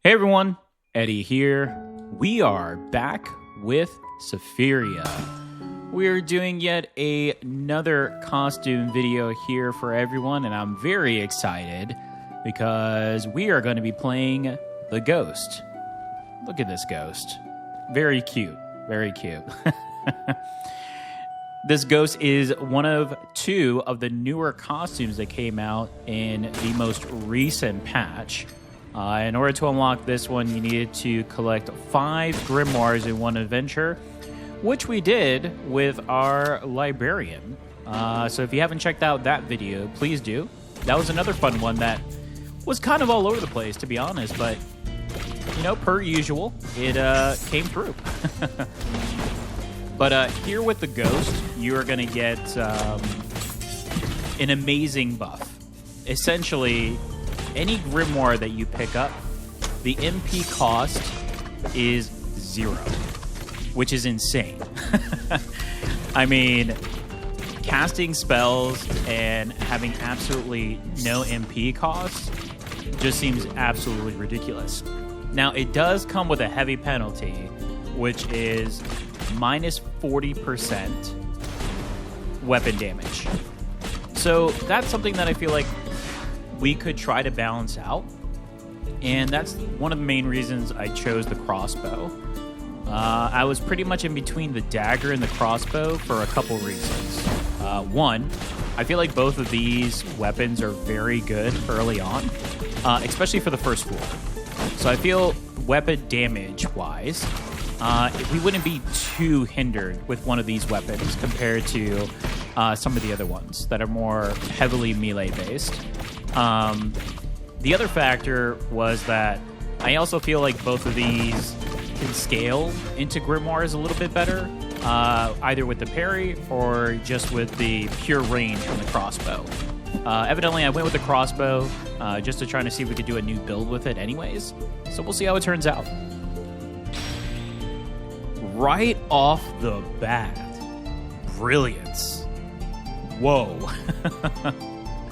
Hey everyone, Eddie here. We are back with Sephiria. We're doing yet another costume video here for everyone, and I'm very excited because we are going to be playing the Ghost. Look at this Ghost. Very cute. Very cute. This Ghost is one of two of the newer costumes that came out in the most recent patch. In order to unlock this one, you needed to collect 5 Grimoires in one adventure, which we did with our Librarian. So if you haven't checked out that video, please do. That was another fun one that was kind of all over the place, to be honest, but, you know, per usual, it came through. But here with the Ghost, you are going to get an amazing buff. Essentially, any Grimoire that you pick up, the MP cost is 0, which is insane. I mean, casting spells and having absolutely no MP cost just seems absolutely ridiculous. Now, it does come with a heavy penalty, which is minus 40% weapon damage. So that's something that I feel like we could try to balance out, and that's one of the main reasons I chose the crossbow. I was pretty much in between the dagger and the crossbow for a couple reasons. One, I feel like both of these weapons are very good early on, especially for the first floor. So I feel weapon damage-wise, we wouldn't be too hindered with one of these weapons compared to some of the other ones that are more heavily melee-based. The other factor was that I also feel like both of these can scale into Grimoires a little bit better, either with the parry or just with the pure range from the crossbow. Evidently, I went with the crossbow just to try to see if we could do a new build with it anyways, so we'll see how it turns out. Right off the bat, brilliance. Whoa.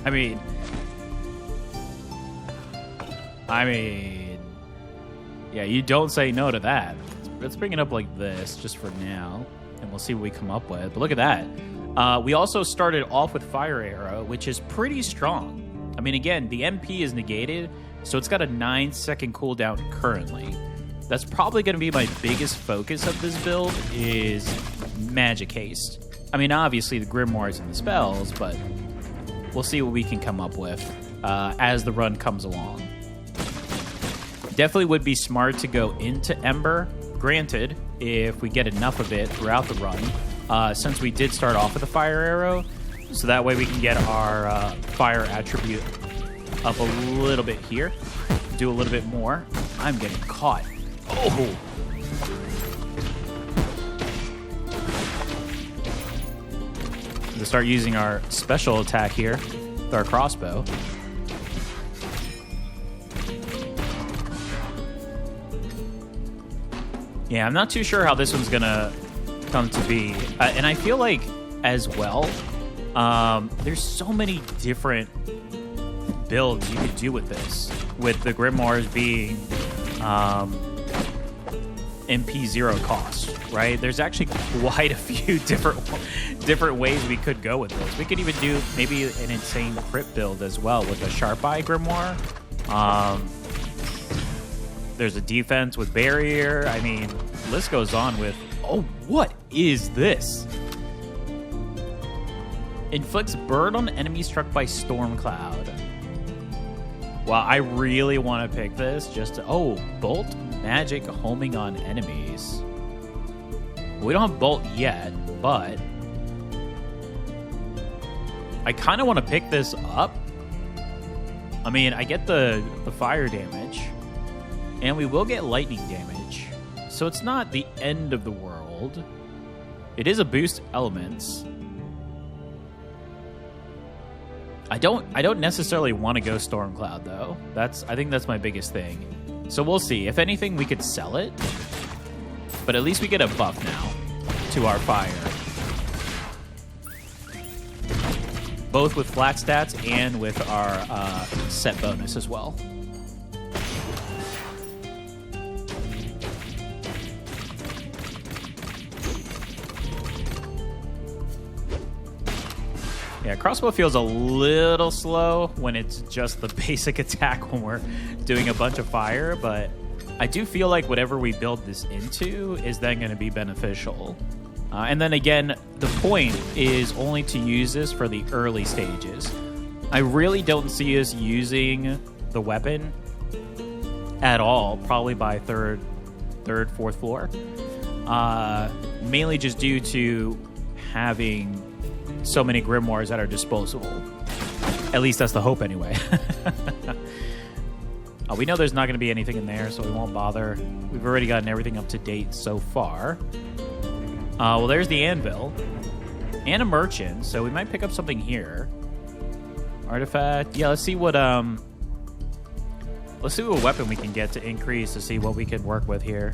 I mean, yeah, you don't say no to that. Let's bring it up like this just for now, and we'll see what we come up with. But look at that. We also started off with Fire Arrow, which is pretty strong. I mean, again, the MP is negated, so it's got a 9-second cooldown currently. That's probably going to be my biggest focus of this build is magic haste. I mean, obviously the Grimoires and the spells, but we'll see what we can come up with as the run comes along. Definitely would be smart to go into Ember, granted, if we get enough of it throughout the run, since we did start off with a Fire Arrow, so that way we can get our fire attribute up a little bit here, do a little bit more. I'm getting caught. Oh! To start using our special attack here with our crossbow. Yeah, I'm not too sure how this one's gonna come to be. And I feel like, as well, there's so many different builds you could do with this. With the Grimoires being MP 0 cost, right? There's actually quite a few different ways we could go with this. We could even do maybe an insane crit build as well with a Sharp Eye Grimoire. There's a defense with barrier. I mean, the list goes on with... Oh, what is this? Inflicts burn on enemy struck by storm cloud. Wow, I really want to pick this just to... Oh, bolt magic homing on enemies. We don't have bolt yet, but I kind of want to pick this up. I mean, I get the fire damage, and we will get lightning damage, so it's not the end of the world. It is a boost elements. I don't necessarily want to go Stormcloud though. I think that's my biggest thing. So we'll see. If anything, we could sell it, but at least we get a buff now to our fire, both with flat stats and with our set bonus as well. Yeah, crossbow feels a little slow when it's just the basic attack when we're doing a bunch of fire, but I do feel like whatever we build this into is then going to be beneficial. And then again, the point is only to use this for the early stages. I really don't see us using the weapon at all, probably by third, fourth floor. Mainly just due to having so many grimoires that are disposable. At least that's the hope anyway. We know there's not going to be anything in there, so we won't bother. We've already gotten everything up to date so far. Well, there's the anvil and a merchant, so we might pick up something here. Artifact. Yeah, let's see what weapon we can get to increase to see what we can work with here.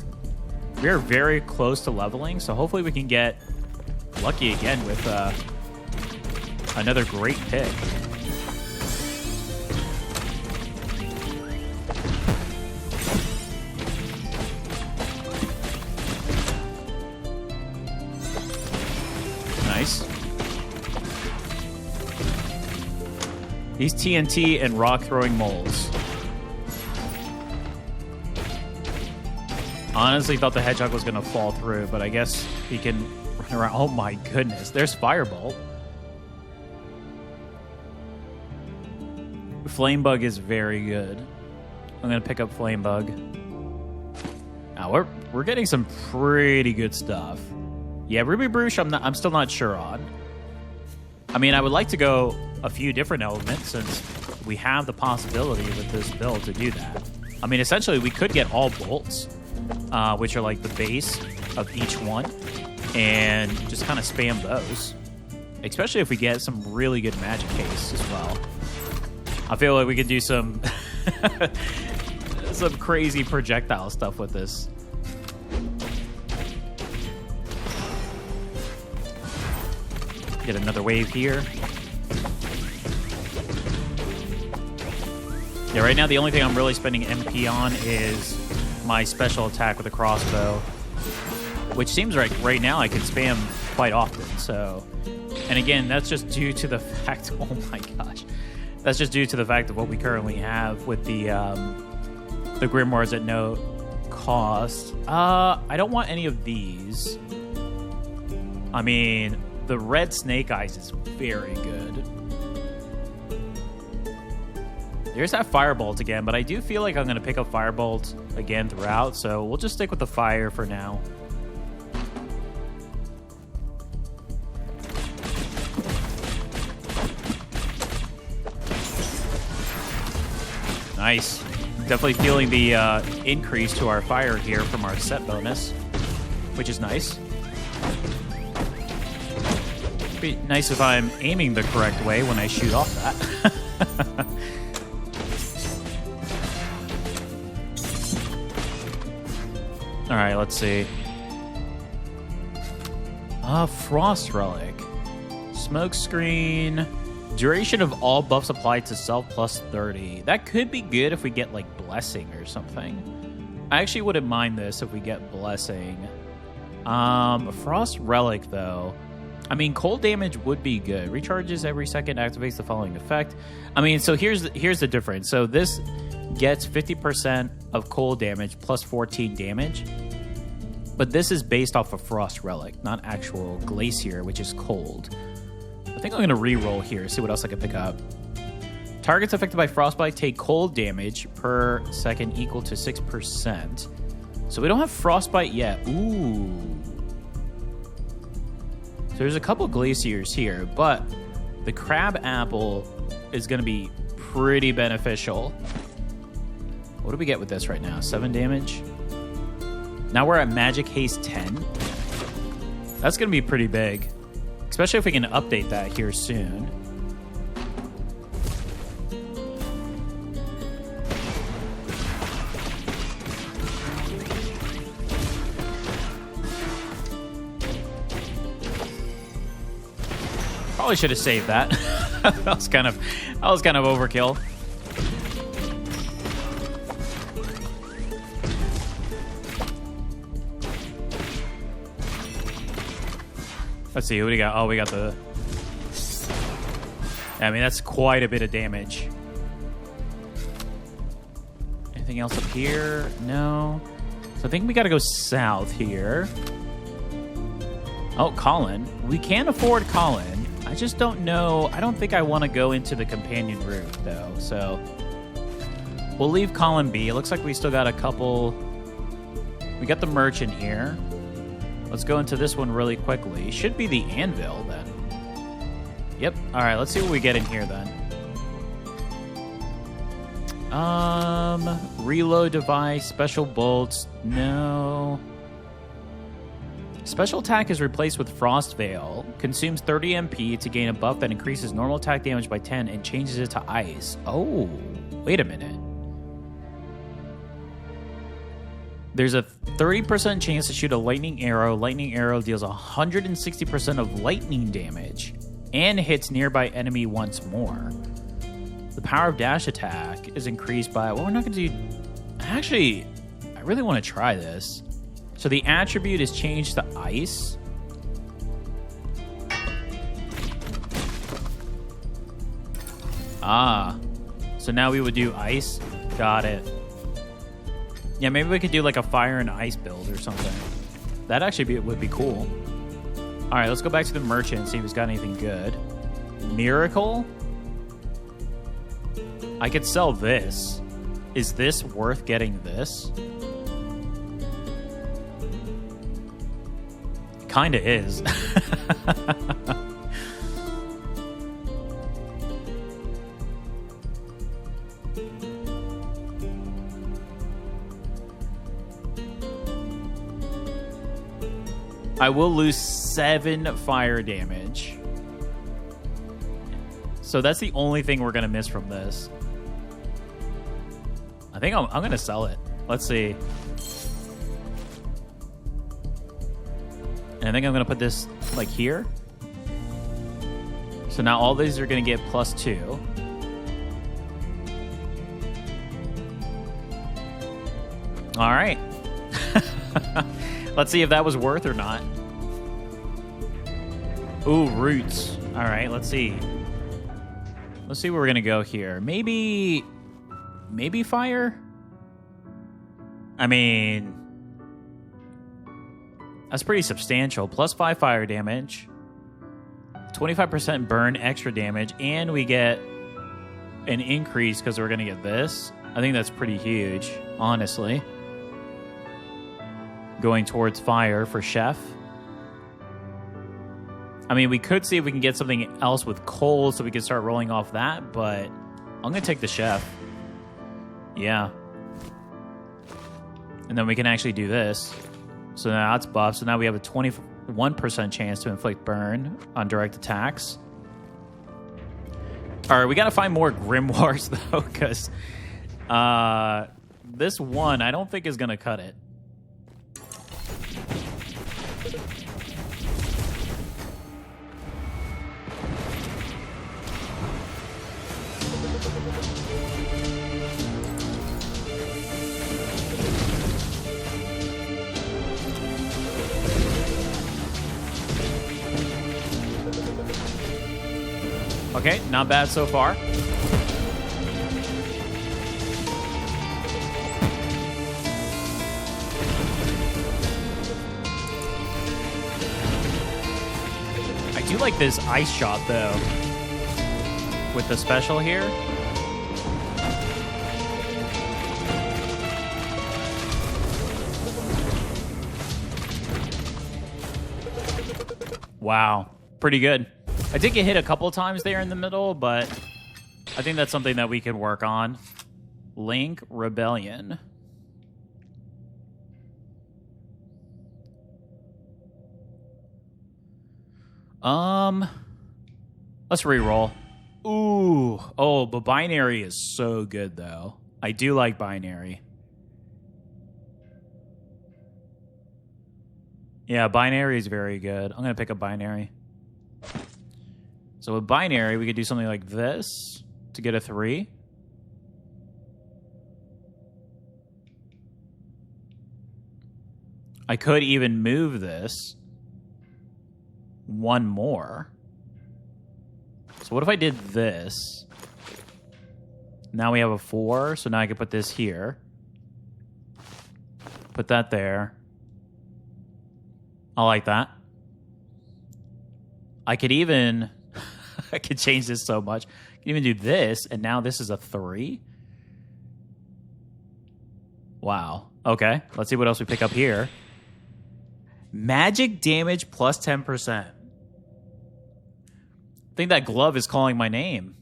We are very close to leveling, so hopefully we can get lucky again with another great pick. Nice. These TNT and rock throwing moles. Honestly thought the hedgehog was going to fall through, but I guess he can run around. Oh my goodness. There's Firebolt. Flamebug is very good. I'm going to pick up Flamebug. Now, we're getting some pretty good stuff. Yeah, Ruby Bruche, I'm still not sure on. I mean, I would like to go a few different elements since we have the possibility with this build to do that. I mean, essentially, we could get all bolts, which are like the base of each one, and just kind of spam those. Especially if we get some really good magic case as well. I feel like we could do some some crazy projectile stuff with this. Get another wave here. Yeah, right now the only thing I'm really spending MP on is my special attack with a crossbow, which seems like right now I can spam quite often. So, and again, that's just due to the fact. Oh my gosh. That's just due to the fact of what we currently have with the Grimoires at no cost. I don't want any of these. I mean, the red Snake Eyes is very good. There's that Firebolt again, but I do feel like I'm going to pick up Firebolt again throughout, so we'll just stick with the fire for now. Nice. Definitely feeling the increase to our fire here from our set bonus, which is nice. Be nice if I'm aiming the correct way when I shoot off that. All right, let's see. Frost Relic. Smoke Screen. Duration of all buffs applied to self plus 30. That could be good if we get, like, Blessing or something. I actually wouldn't mind this if we get Blessing. Frost Relic, though. I mean, cold damage would be good. Recharges every second, activates the following effect. I mean, so here's the difference. So this gets 50% of cold damage plus 14 damage. But this is based off of Frost Relic, not actual Glacier, which is cold. I think I'm going to re-roll here, see what else I can pick up. Targets affected by frostbite take cold damage per second equal to 6%. So we don't have frostbite yet. Ooh. So there's a couple glaciers here, but the crab apple is going to be pretty beneficial. What do we get with this right now? 7 damage. Now we're at Magic Haste 10. That's going to be pretty big. Especially if we can update that here soon. Probably should have saved that. that was kind of overkill. Let's see, what do we got? Oh, we got the I mean, that's quite a bit of damage. Anything else up here? No. So I think we got to go south here. Oh, Colin. We can afford Colin. I just don't know. I don't think I want to go into the companion route, though. So we'll leave Colin be. It looks like we still got a couple. We got the merchant here. Let's go into this one really quickly. Should be the anvil, then. Yep. All right, let's see what we get in here, then. Reload device, special bolts. No. Special attack is replaced with Frost Veil. Consumes 30 MP to gain a buff that increases normal attack damage by 10 and changes it to ice. Oh, wait a minute. There's a 30% chance to shoot a lightning arrow. Lightning arrow deals 160% of lightning damage and hits nearby enemy once more. The power of dash attack is increased by... Well, we're not going to do... Actually, I really want to try this. So the attribute is changed to ice. Ah. So now we would do ice. Got it. Yeah, maybe we could do like a fire and ice build or something. That actually would be cool. All right, let's go back to the merchant and see if he's got anything good. Miracle? I could sell this. Is this worth getting this? Kinda is. I will lose 7 fire damage. So that's the only thing we're going to miss from this. I think I'm going to sell it. Let's see. And I think I'm going to put this, like, here. So now all these are going to get +2. All right. Let's see if that was worth or not. Ooh, roots. All right, let's see. Let's see where we're going to go here. Maybe fire? I mean... That's pretty substantial. +5 fire damage, 25% burn extra damage, and we get an increase because we're going to get this. I think that's pretty huge, honestly. Going towards fire for Chef. I mean, we could see if we can get something else with coal so we can start rolling off that, but I'm going to take the Chef. Yeah. And then we can actually do this. So now it's buffed. So now we have a 21% chance to inflict burn on direct attacks. All right, we got to find more Grimoires, though, because this one I don't think is going to cut it. Okay, not bad so far. I do like this ice shot, though, with the special here. Wow, pretty good. I did get hit a couple times there in the middle, but I think that's something that we can work on. Link Rebellion. Let's re-roll. Ooh. Oh, but binary is so good, though. I do like binary. Yeah, binary is very good. I'm going to pick up binary. So with binary, we could do something like this to get a 3. I could even move this 1 more. So So what if I did this? Now we have a 4, so now I can put this here. Put that there. I like that. I could even... I could change this so much. I can even do this, and now this is a 3. Wow. Okay, let's see what else we pick up here. Magic damage plus 10%. I think that glove is calling my name.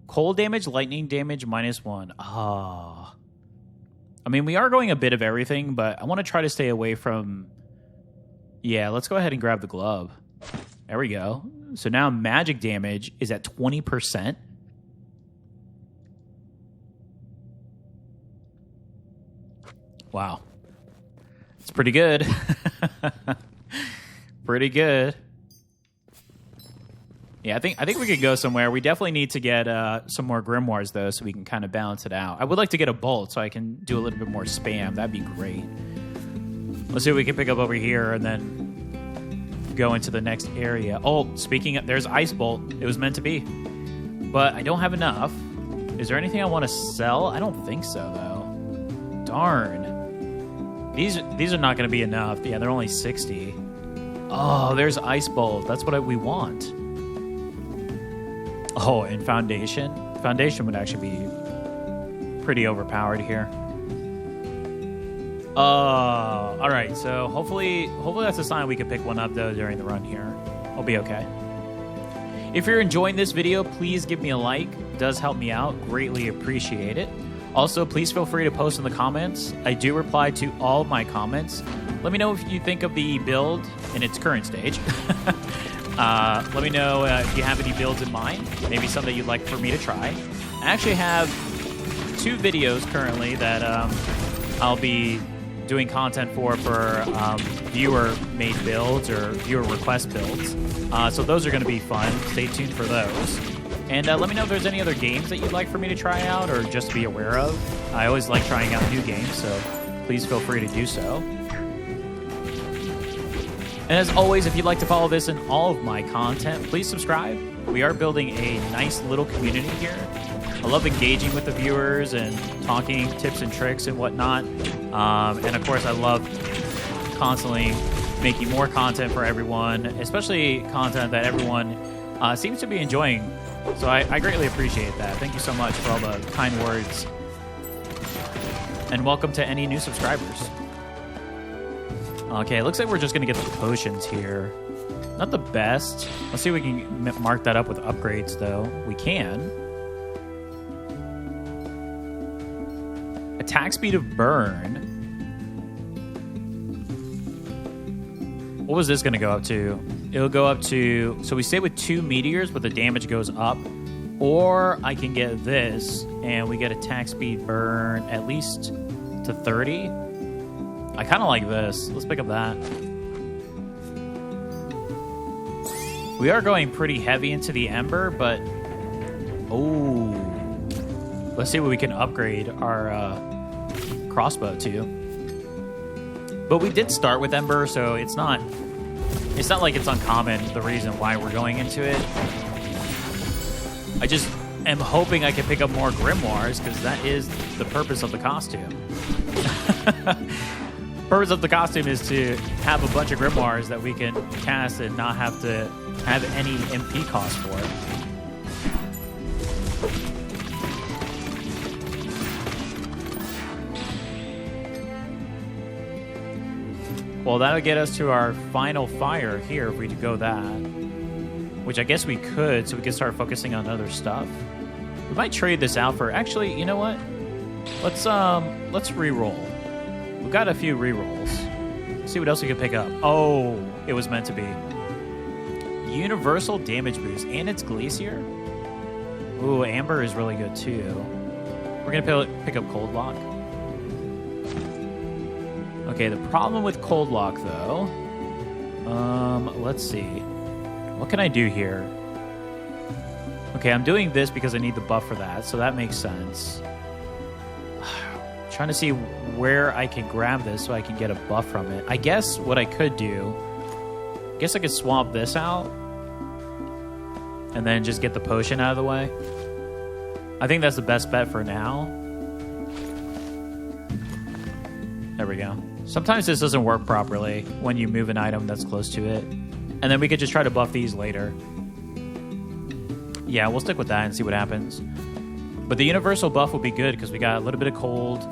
Cold damage, lightning damage, -1. Ah. I mean, we are going a bit of everything, but I want to try to stay away from... Yeah, let's go ahead and grab the glove. There we go. So now magic damage is at 20%. Wow. It's pretty good. Pretty good. Yeah, I think we could go somewhere. We definitely need to get some more Grimoires, though, so we can kind of balance it out. I would like to get a bolt so I can do a little bit more spam. That'd be great. Let's see what we can pick up over here and then go into the next area. Oh, speaking of, there's Ice Bolt. It was meant to be. But I don't have enough. Is there anything I want to sell? I don't think so, though. Darn. These are not going to be enough. Yeah, they're only 60. Oh, there's Ice Bolt. That's what we want. Oh, and Foundation. Foundation would actually be pretty overpowered here. All right, so hopefully that's a sign we can pick one up, though, during the run here. I'll be okay. If you're enjoying this video, please give me a like. It does help me out. Greatly appreciate it. Also, please feel free to post in the comments. I do reply to all of my comments. Let me know if you think of the build in its current stage. Let me know if you have any builds in mind, maybe some that you'd like for me to try. I actually have 2 videos currently that I'll be doing content for viewer-made builds or viewer request builds. So those are going to be fun. Stay tuned for those. And let me know if there's any other games that you'd like for me to try out or just to be aware of. I always like trying out new games, so please feel free to do so. And as always, if you'd like to follow this and all of my content, please subscribe. We are building a nice little community here. I love engaging with the viewers and talking tips and tricks and whatnot. And of course, I love constantly making more content for everyone, especially content that everyone seems to be enjoying. So I greatly appreciate that. Thank you so much for all the kind words. And welcome to any new subscribers. Okay, it looks like we're just going to get the potions here. Not the best. Let's see if we can mark that up with upgrades, though. We can. Attack speed of burn. What was this going to go up to? It'll go up to... So we stay with 2 meteors, but the damage goes up. Or I can get this, and we get attack speed burn at least to 30. I kind of like this. Let's pick up that. We are going pretty heavy into the Ember, but... Oh. Let's see what we can upgrade our crossbow to. But we did start with Ember, so it's not like it's uncommon, the reason why we're going into it. I just am hoping I can pick up more Grimoires, because that is the purpose of the costume. Purpose of the costume is to have a bunch of Grimoires that we can cast and not have to have any MP cost for it. Well, that'll get us to our final fire here if we go that. Which I guess we could, so we can start focusing on other stuff. We might trade this out for... Actually, you know what? Let's re-roll. We've got a few re-rolls. See what else we can pick up. Oh, it was meant to be. Universal damage boost, and it's Glacier. Ooh, Amber is really good too. We're gonna pick up Cold Lock. Okay, the problem with Cold Lock, though... let's see. What can I do here? Okay, I'm doing this because I need the buff for that, so that makes sense. Trying to see where I can grab this so I can get a buff from it. I guess what I could do... I guess I could swap this out. and then just get the potion out of the way. I think that's the best bet for now. There we go. Sometimes this doesn't work properly when you move an item that's close to it. And then we could just try to buff these later. Yeah, we'll stick with that and see what happens. But the universal buff will be good because we got a little bit of cold,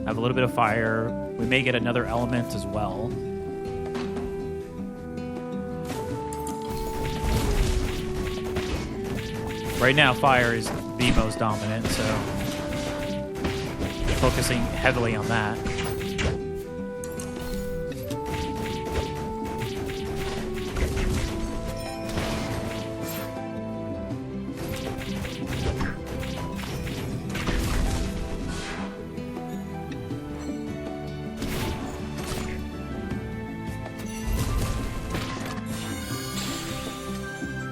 have a little bit of fire. We may get another element as well. Right now, fire is the most dominant, so focusing heavily on that.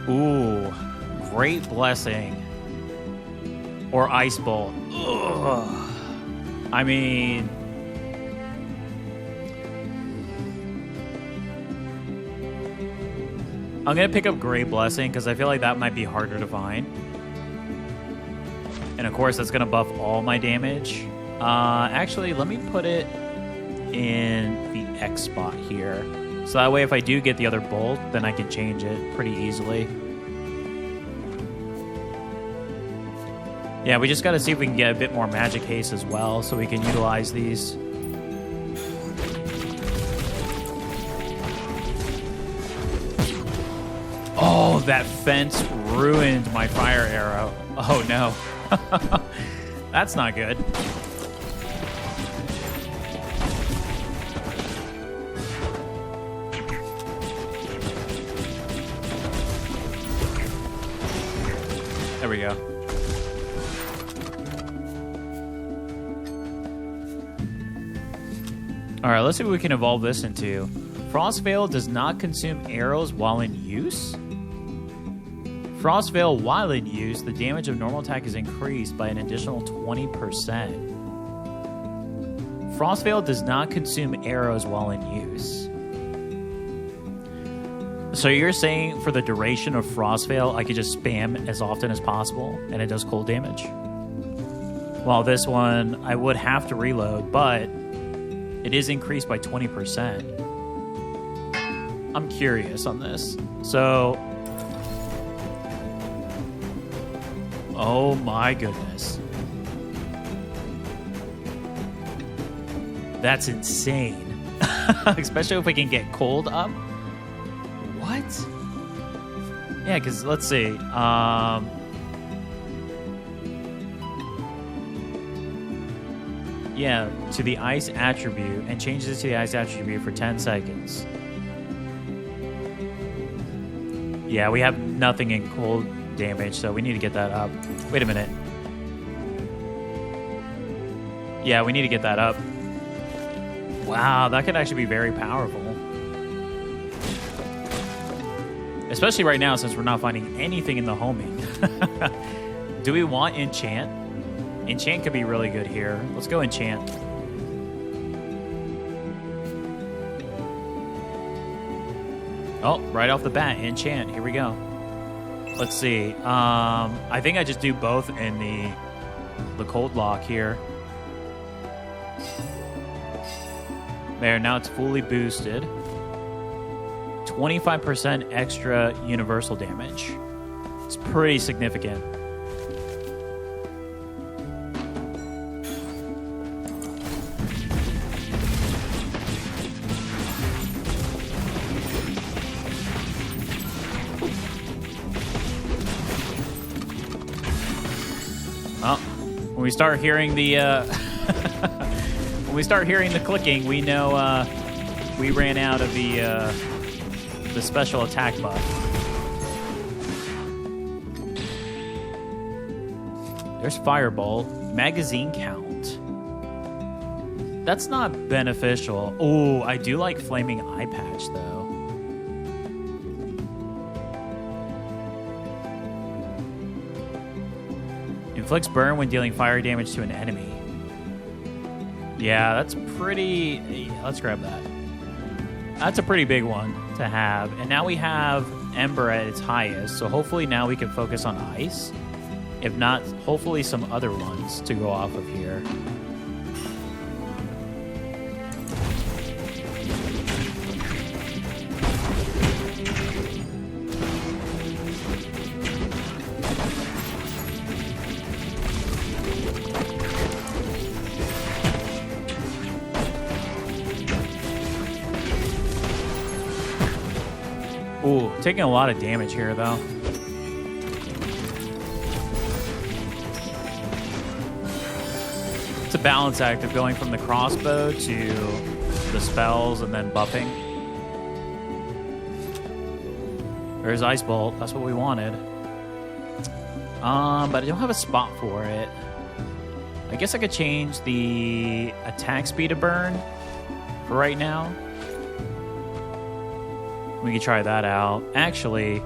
Ooh, great blessing. Or ice bolt. Ugh. I mean, I'm going to pick up Great Blessing because I feel like that might be harder to find. And of course, that's going to buff all my damage. Actually, let me put it in the X spot here. So that way, if I do get the other bolt, then I can change it pretty easily. Yeah, we just got to see if we can get a bit more magic haste as well, so we can utilize these. Oh, that fence ruined my fire arrow. Oh, no. That's not good. There we go. All right, let's see what we can evolve this into. Frost Veil does not consume arrows while in use. Frost Veil while in use, the damage of normal attack is increased by an additional 20%. Frost Veil does not consume arrows while in use. So you're saying for the duration of Frost Veil, I could just spam as often as possible and it does cold damage? While this one, I would have to reload, but it is increased by 20%. I'm curious on this. So, oh my goodness. That's insane. Especially if we can get cold up. What? Yeah, because let's see. Yeah, to the ice attribute, and changes it to the ice attribute for 10 seconds. Yeah, we have nothing in cold damage, so we need to get that up. Wait a minute. Yeah, we need to get that up. Wow, that could actually be very powerful. Especially right now, since we're not finding anything in the homing. Do we want enchant? Enchant could be really good here. Let's go enchant. Oh, right off the bat, enchant. Here we go. Let's see. I think I just do both in the cold lock here. There, now it's fully boosted. 25% extra universal damage. It's pretty significant. When we start hearing the when we start hearing the clicking, we know we ran out of the special attack buff. There's Firebolt. Magazine count. That's not beneficial. Oh, I do like Flaming Eye Patch though. Inflicts burn when dealing fire damage to an enemy. Yeah, that's pretty... Let's grab that. That's a pretty big one to have. And now we have Ember at its highest, so hopefully now we can focus on Ice. If not, hopefully some other ones to go off of here. Ooh, taking a lot of damage here, though. It's a balance act of going from the crossbow to the spells and then buffing. There's Ice Bolt. That's what we wanted. But I don't have a spot for it. I guess I could change the attack speed of burn for right now. We can try that out. Actually,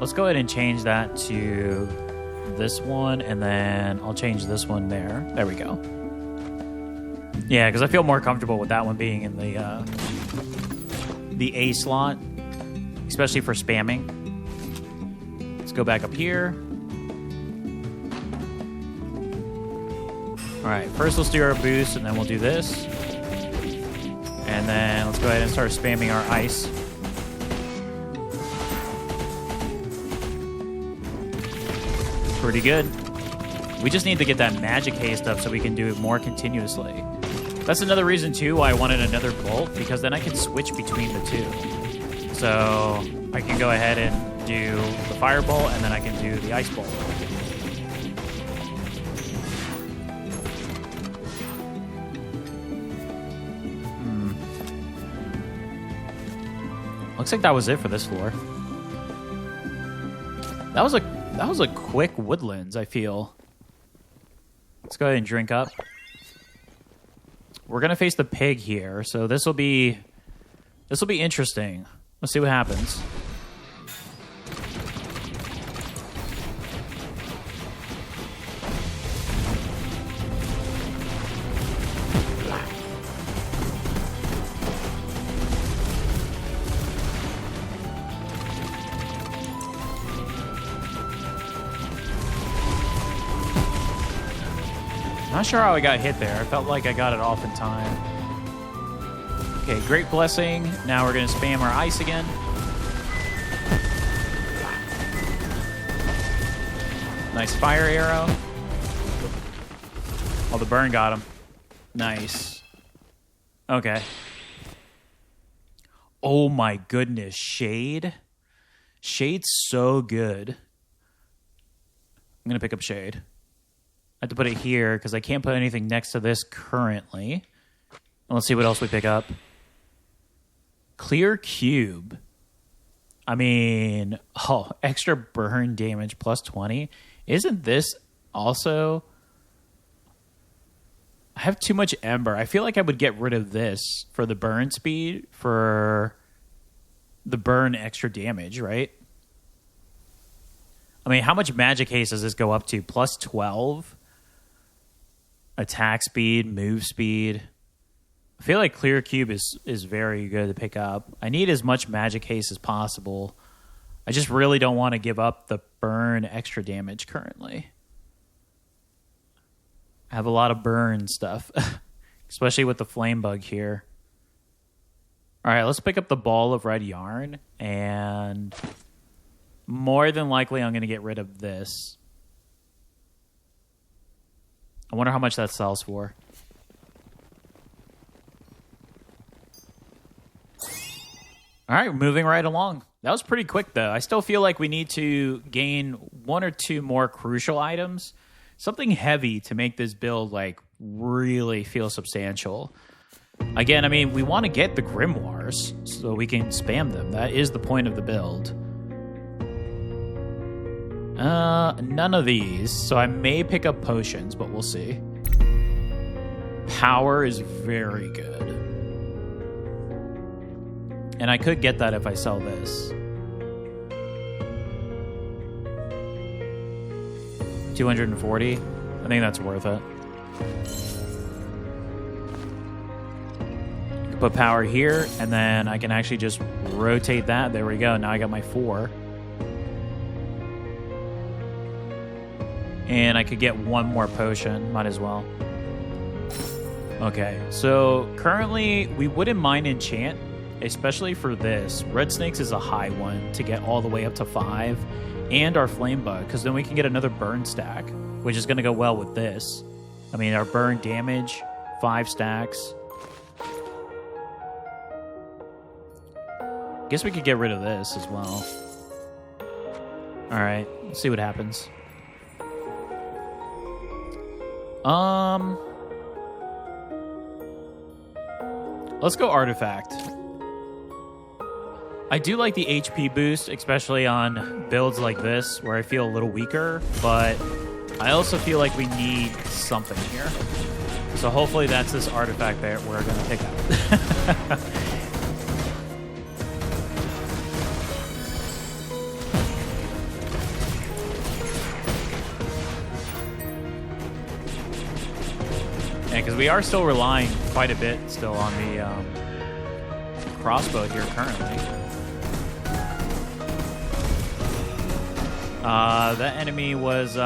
let's go ahead and change that to this one, and then I'll change this one there. There we go. Yeah, because I feel more comfortable with that one being in the A slot, especially for spamming. Let's go back up here. All right, first let's do our boost, and then we'll do this. And then let's go ahead and start spamming our ice. Pretty good. We just need to get that magic haste up so we can do it more continuously. That's another reason, too, why I wanted another bolt, because then I can switch between the two. So I can go ahead and do the firebolt, and then I can do the ice bolt. Looks like that was it for this floor. That was a quick Woodlands, I feel. Let's go ahead and drink up. We're gonna face the pig here, so this will be interesting. Let's see what happens. Not sure how I got hit there. I felt like I got it off in time. Okay, great blessing. Now we're going to spam our ice again. Nice fire arrow. Oh, the burn got him. Nice. Okay. Oh my goodness, Shade. Shade's so good. I'm going to pick up Shade. I have to put it here because I can't put anything next to this currently. Let's see what else we pick up. Clear Cube. I mean, oh, extra burn damage plus 20. Isn't this also... I have too much Ember. I feel like I would get rid of this for the burn speed, for the burn extra damage, right? I mean, how much magic haste does this go up to? Plus 12? Attack speed, move speed. I feel like Clear Cube is very good to pick up. I need as much magic haste as possible. I just really don't want to give up the burn extra damage currently. I have a lot of burn stuff, especially with the flame bug here. All right, let's pick up the ball of red yarn, and more than likely I'm going to get rid of this. I wonder how much that sells for. All right, moving right along. That was pretty quick, though. I still feel like we need to gain one or two more crucial items. Something heavy to make this build, like, really feel substantial. Again, I mean, we want to get the Grimoires so we can spam them. That is the point of the build. None of these, so I may pick up potions, but we'll see. Power is very good. And I could get that if I sell this. 240. I think that's worth it. put power here, and then I can actually just rotate that. There we go. Now I got my 4. And I could get 1 more potion. Might as well. Okay, so currently we wouldn't mind enchant, especially for this. Red Snakes is a high one to get all the way up to 5. And our Flame Bug, because then we can get another burn stack, which is going to go well with this. I mean, our burn damage, 5 stacks. Guess we could get rid of this as well. Alright, let's see what happens. Let's go Artifact. I do like the HP boost, especially on builds like this, where I feel a little weaker, but I also feel like we need something here. So hopefully that's this artifact that we're going to pick up. Yeah, because we are still relying quite a bit still on the crossbow here currently. That enemy was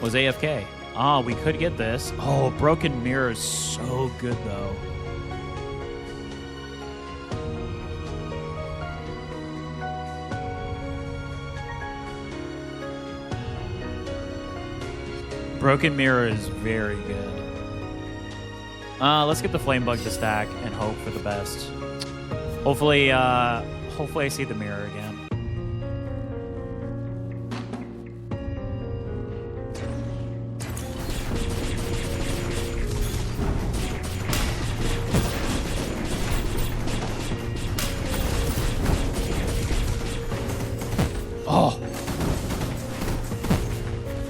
AFK. Ah, we could get this. Oh, Broken Mirror is so good, though. Broken Mirror is very good. Let's get the Flame Bug to stack and hope for the best. Hopefully I see the mirror again.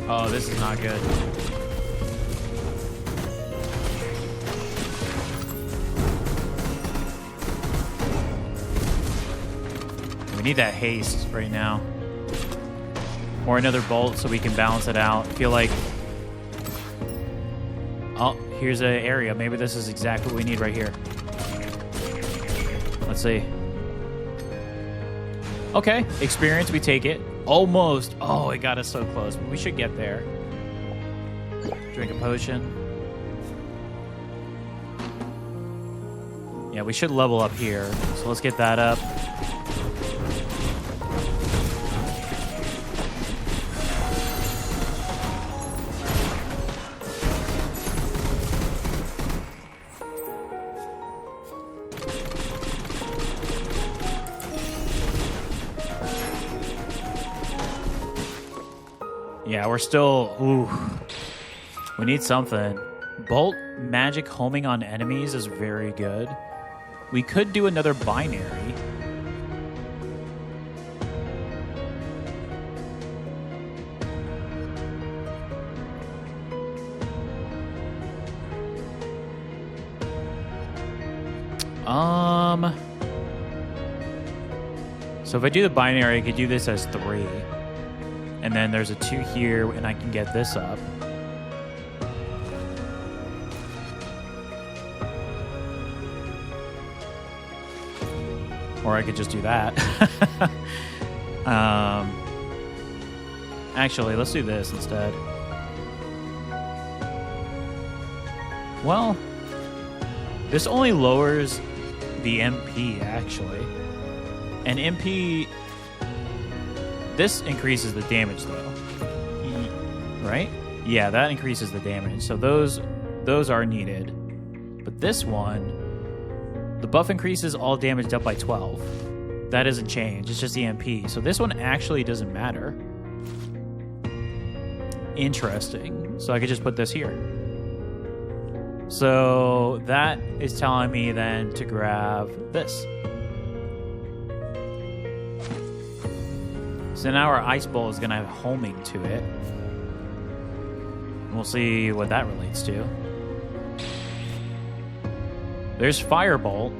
Oh, this is not good. We need that haste right now. Or another bolt so we can balance it out. I feel like... Oh, here's an area. Maybe this is exactly what we need right here. Let's see. Okay, experience, we take it. Almost. Oh, it got us so close, but we should get there. Drink a potion. Yeah, we should level up here. So let's get that up. Yeah, we're still... Ooh. We need something. Bolt magic homing on enemies is very good. We could do another binary. So if I do the binary, I could do this as 3. And then there's a 2 here, and I can get this up. Or I could just do that. Actually, let's do this instead. Well, this only lowers the MP, actually. And MP... This increases the damage, though. Right? Yeah, that increases the damage. So those are needed. But this one, the buff increases all damage up by 12. That doesn't change. It's just the MP. So this one actually doesn't matter. Interesting. So I could just put this here. So that is telling me then to grab this. So now our Ice Bolt is going to have homing to it. We'll see what that relates to. There's Firebolt.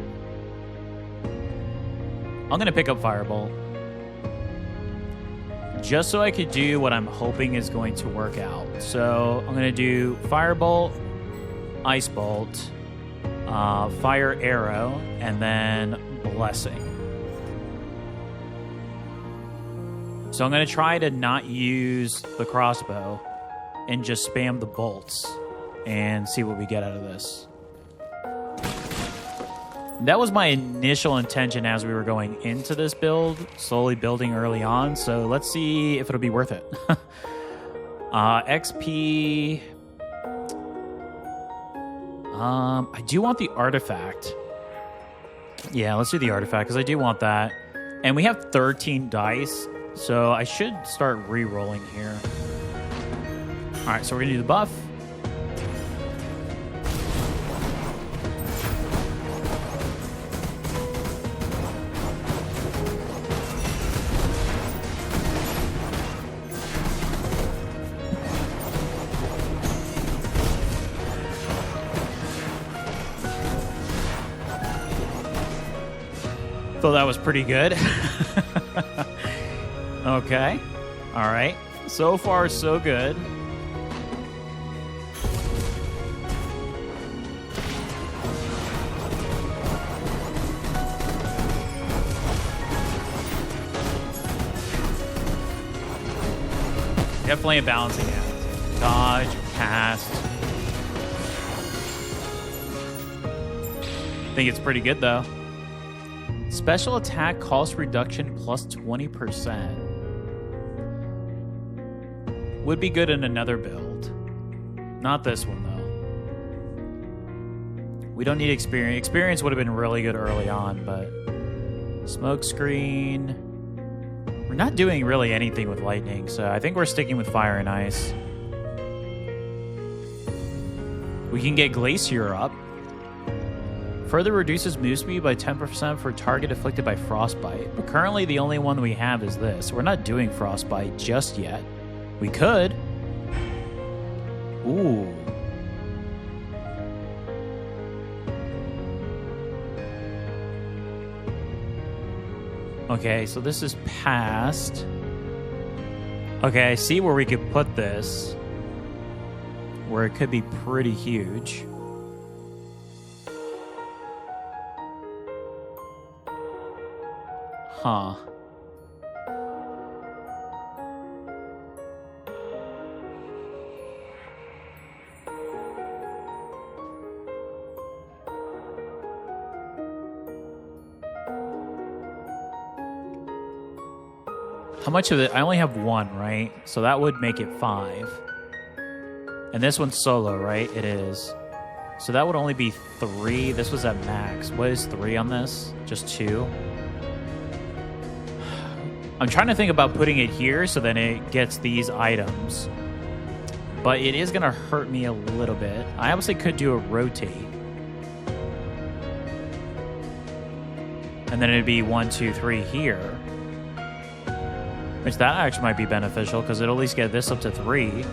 I'm going to pick up Firebolt. Just so I could do what I'm hoping is going to work out. So I'm going to do Firebolt, Ice Bolt, fire arrow, and then blessing. So I'm going to try to not use the crossbow and just spam the bolts and see what we get out of this. That was my initial intention as we were going into this build, slowly building early on. So let's see if it'll be worth it. XP. I do want the artifact. Yeah, let's do the artifact because I do want that. And we have 13 dice, so I should start re-rolling here. All right, so we're going to do the buff. So that was pretty good. Okay. All right. So far, so good. Definitely a balancing act. Dodge, cast. I think it's pretty good, though. Special attack cost reduction plus 20%. Would be good in another build. Not this one, though. We don't need experience. Experience would have been really good early on, but... Smoke screen... We're not doing really anything with lightning, so I think we're sticking with fire and ice. We can get Glacier up. Further reduces move speed by 10% for target afflicted by frostbite. But currently the only one we have is this. We're not doing frostbite just yet. We could. Ooh. Okay, so this is past. Okay, I see where we could put this. Where it could be pretty huge. Huh. How much of it? I only have one, right? So that would make it 5. And this one's solo, right? It is. So that would only be 3. This was at max. What is 3 on this? Just 2? I'm trying to think about putting it here so then it gets these items. But it is going to hurt me a little bit. I obviously could do a rotate. And then it'd be 1, 2, 3 here. Which that actually might be beneficial because it'll at least get this up to 3.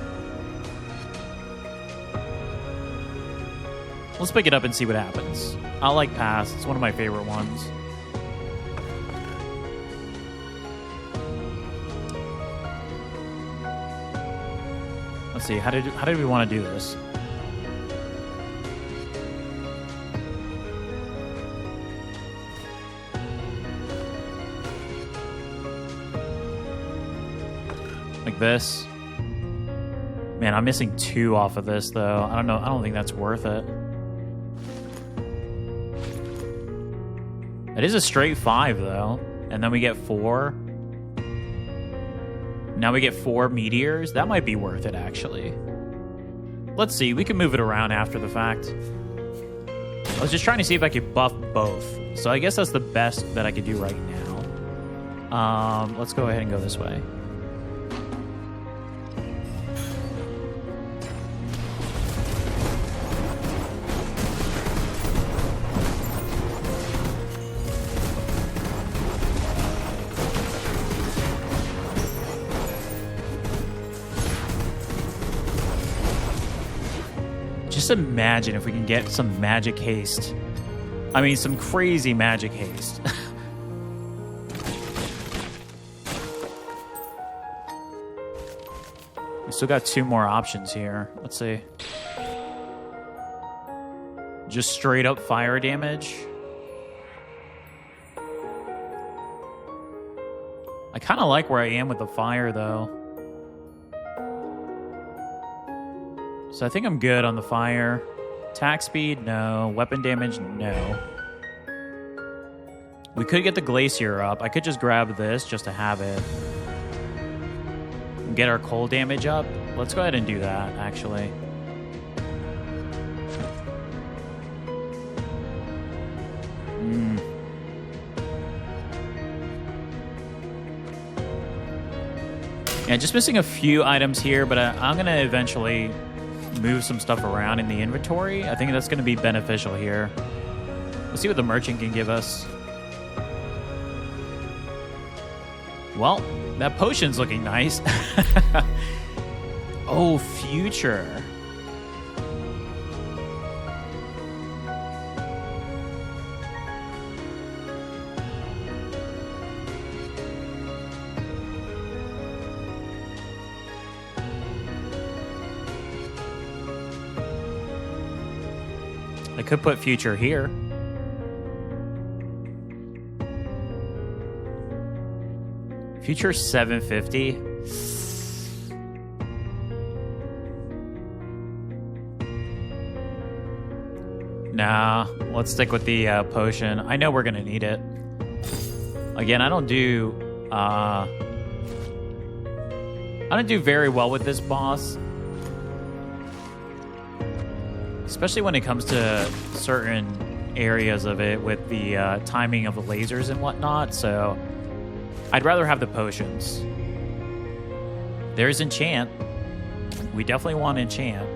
Let's pick it up and see what happens. I like pass. It's one of my favorite ones. Let's see, how did we want to do this? Like this. Man, I'm missing 2 off of this though. I don't know. I don't think that's worth it. It is a straight 5 though. And then we get 4. Now we get 4 meteors. That might be worth it, actually. Let's see. We can move it around after the fact. I was just trying to see if I could buff both. So I guess that's the best that I could do right now. Let's go ahead and go this way. Just imagine if we can get some magic haste. I mean, some crazy magic haste. We still got 2 more options here. Let's see. Just straight up fire damage. I kind of like where I am with the fire, though. So I think I'm good on the fire. Attack speed, no. Weapon damage, no. We could get the glacier up. I could just grab this just to have it. And get our cold damage up. Let's go ahead and do that, actually. Yeah, just missing a few items here, but I'm going to eventually move some stuff around in the inventory. I think that's going to be beneficial here. Let's see what the merchant can give us. Well, that potion's looking nice. Oh, future. I could put future here. Future 750. Nah, let's stick with the potion. I know we're gonna need it. Again, I don't do very well with this boss. Especially when it comes to certain areas of it with the timing of the lasers and whatnot, so I'd rather have the potions. There's enchant. We definitely want enchant.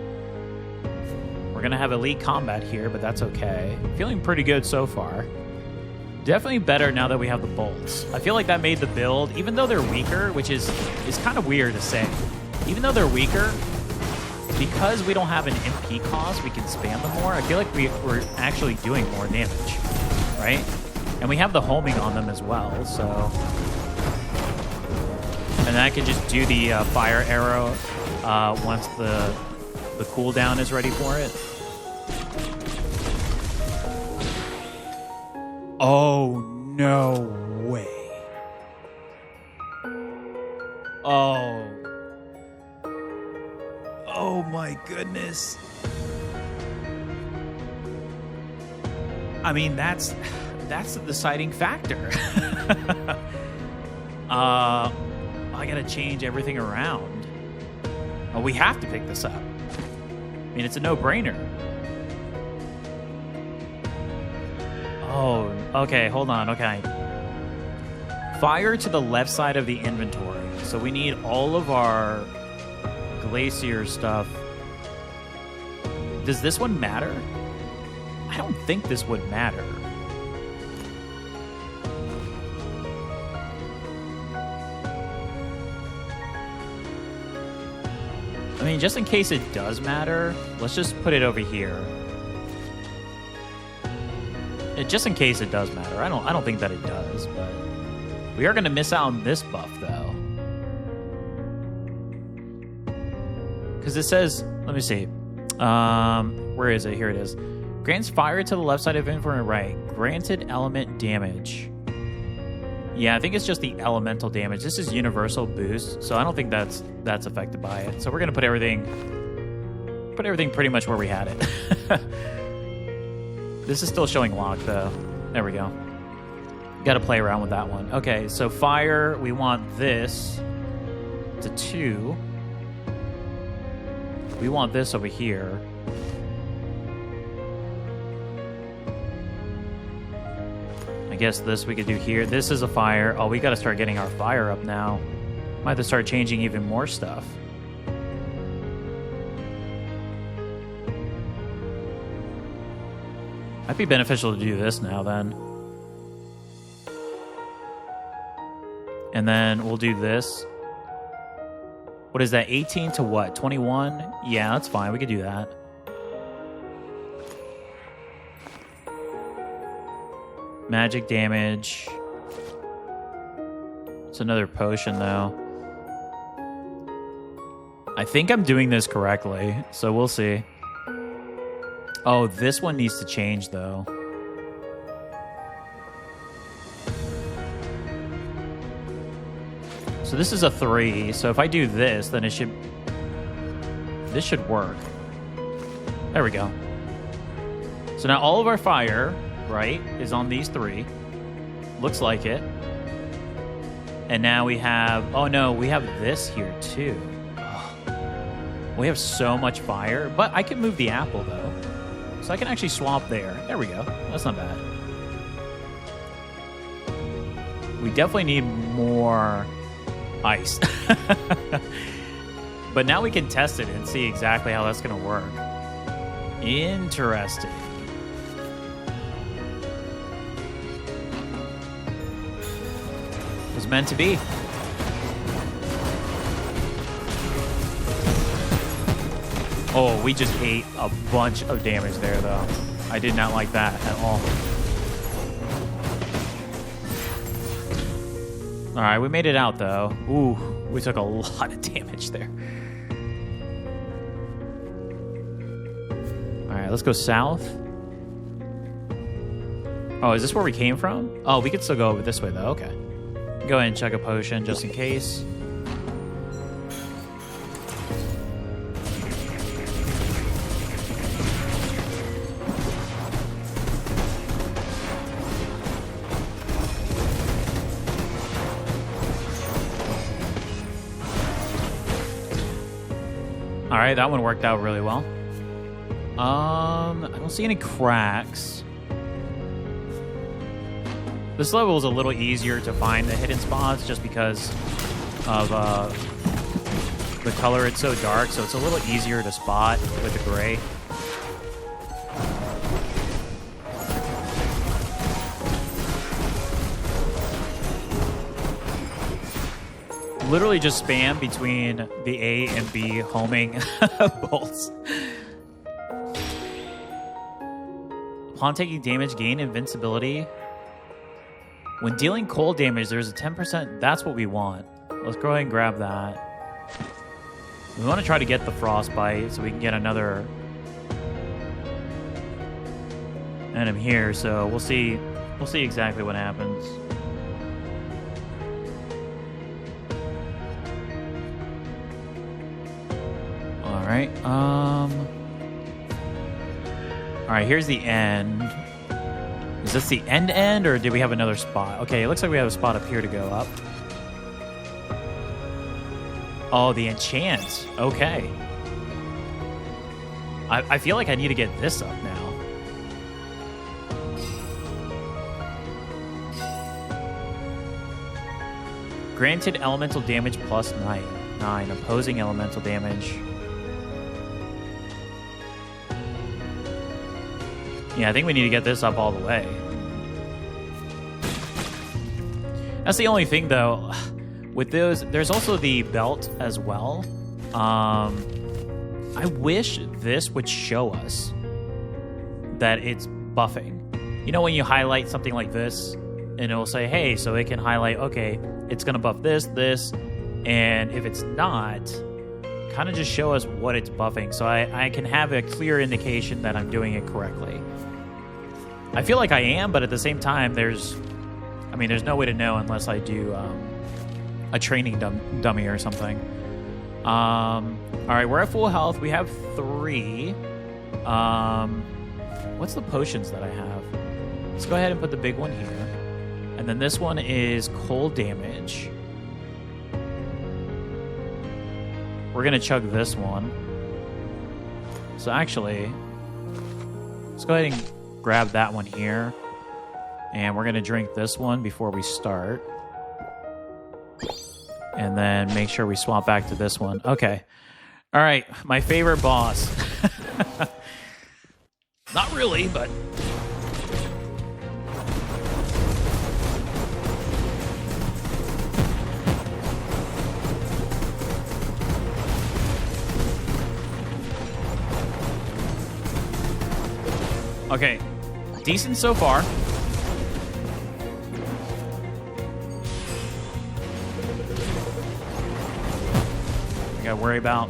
We're going to have elite combat here, but that's okay. Feeling pretty good so far. Definitely better now that we have the bolts. I feel like that made the build, even though they're weaker, which is kind of weird to say. Even though they're weaker, because we don't have an MP cost, we can spam them more. I feel like we're actually doing more damage, right? And we have the homing on them as well, so... And then I can just do the fire arrow once the cooldown is ready for it. Oh, no way. Oh. Oh my goodness. I mean, that's the deciding factor. I gotta change everything around. Oh, we have to pick this up. I mean, it's a no-brainer. Oh, okay, hold on, okay. Fire to the left side of the inventory. So we need all of our glacier stuff. Does this one matter? I don't think this would matter. I mean, just in case it does matter, let's just put it over here. Just in case it does matter. I don't think that it does, but we are going to miss out on this buff, though. Because it says, let me see. Where is it? Here it is. Grants fire to the left side of inventory and right. Granted element damage. Yeah, I think it's just the elemental damage. This is universal boost, so I don't think that's affected by it. So we're gonna put everything pretty much where we had it. This is still showing locked though. There we go. Got to play around with that one. Okay, so fire. We want this to 2. We want this over here. I guess this we could do here. This is a fire. Oh, we got to start getting our fire up now. Might have to start changing even more stuff. Might be beneficial to do this now then. And then we'll do this. What is that? 18 to what? 21? Yeah, that's fine. We could do that. Magic damage. It's another potion, though. I think I'm doing this correctly, so we'll see. Oh, this one needs to change, though. So this is a 3. So if I do this, then it should... This should work. There we go. So now all of our fire, right, is on these 3. Looks like it. And now we have... Oh, no, we have this here, too. Ugh. We have so much fire. But I can move the apple, though. So I can actually swap there. There we go. That's not bad. We definitely need more ice. But now we can test it and see exactly how that's going to work. Interesting. It was meant to be. Oh, we just ate a bunch of damage there, though. I did not like that at all. All right, we made it out, though. Ooh, we took a lot of damage there. All right, let's go south. Oh, is this where we came from? Oh, we could still go over this way, though. Okay. Go ahead and check a potion just in case. All right, that one worked out really well. I don't see any cracks. This level is a little easier to find the hidden spots just because of the color. It's so dark, so it's a little easier to spot with the gray. Literally just spam between the A and B homing bolts. Upon taking damage, gain invincibility. When dealing cold damage, there's a 10%. That's what we want. Let's go ahead and grab that. We want to try to get the frostbite so we can get another item here. So we'll see. We'll see exactly what happens. All right. All right, here's the end. Is this the end, or did we have another spot? Okay, it looks like we have a spot up here to go up. Oh, the enchant. Okay. I feel like I need to get this up now. Granted elemental damage plus 9. Opposing elemental damage. Yeah, I think we need to get this up all the way. That's the only thing, though. With those, there's also the belt as well. I wish this would show us that it's buffing. You know when you highlight something like this, and it'll say, hey, so it can highlight, okay, it's going to buff this, and if it's not, kind of just show us what it's buffing, so I can have a clear indication that I'm doing it correctly. I feel like I am, but at the same time, there's no way to know unless I do a training dummy or something. All right, we're at full health. We have 3. What's the potions that I have? Let's go ahead and put the big one here. And then this one is cold damage. We're going to chug this one. So actually, let's go ahead and grab that one here. And we're going to drink this one before we start. And then make sure we swap back to this one. Okay. All right. My favorite boss. Not really, but... Okay. Decent so far. I gotta worry about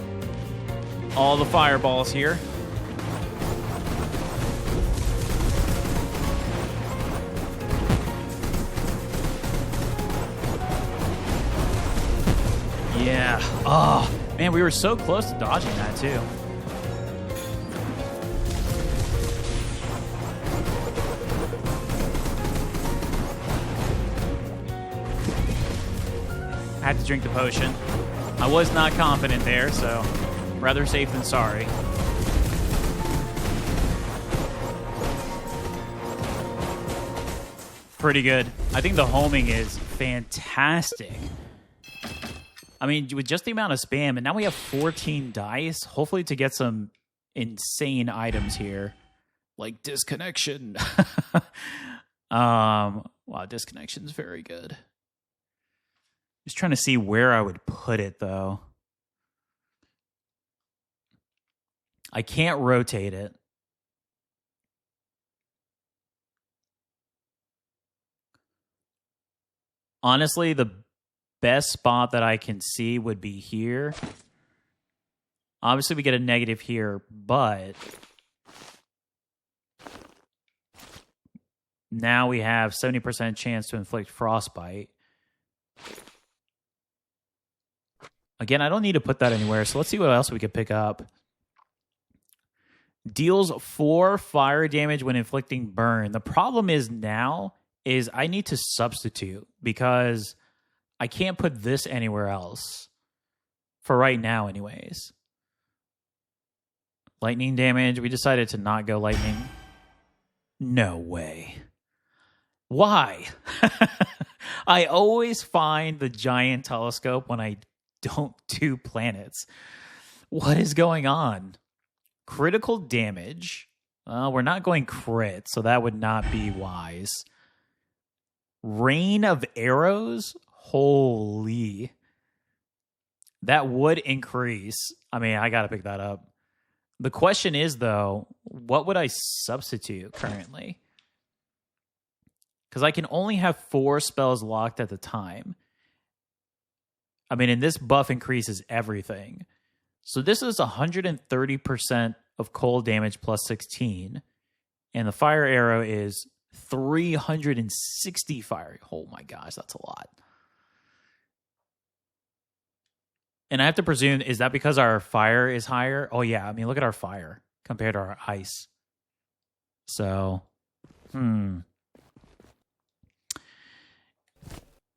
all the fireballs here. Oh, man, we were so close to dodging that, too. I had to drink the potion. I was not confident there, so rather safe than sorry. Pretty good. I think the homing is fantastic. I mean, with just the amount of spam, and now we have 14 dice, hopefully to get some insane items here. Like disconnection. Wow, disconnection's very good. Just trying to see where I would put it, though. I can't rotate it. Honestly, the best spot that I can see would be here. Obviously, we get a negative here, but now we have 70% chance to inflict frostbite. Again, I don't need to put that anywhere, so let's see what else we could pick up. Deals 4 fire damage when inflicting burn. The problem is now is I need to substitute because I can't put this anywhere else. For right now, anyways. Lightning damage. We decided to not go lightning. No way. Why? I always find the giant telescope when I don't do planets. What is going on? Critical damage. We're not going crit, so that would not be wise. Rain of arrows? Holy. That would increase. I mean, I got to pick that up. The question is, though, what would I substitute currently? Because I can only have 4 spells locked at the time. I mean, and this buff increases everything. So this is 130% of cold damage plus 16. And the fire arrow is 360 fire. Oh my gosh, that's a lot. And I have to presume, is that because our fire is higher? Oh yeah, I mean, look at our fire compared to our ice. So,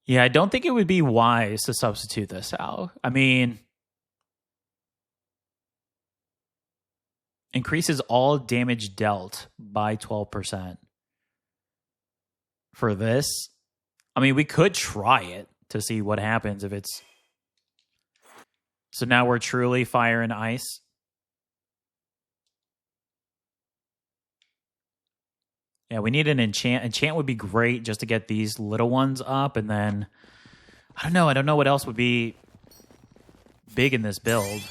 yeah, I don't think it would be wise to substitute this out. I mean, increases all damage dealt by 12%. For this, I mean, we could try it to see what happens if it's... So now we're truly fire and ice. Yeah, we need an enchant. Enchant would be great just to get these little ones up, and then... I don't know what else would be big in this build.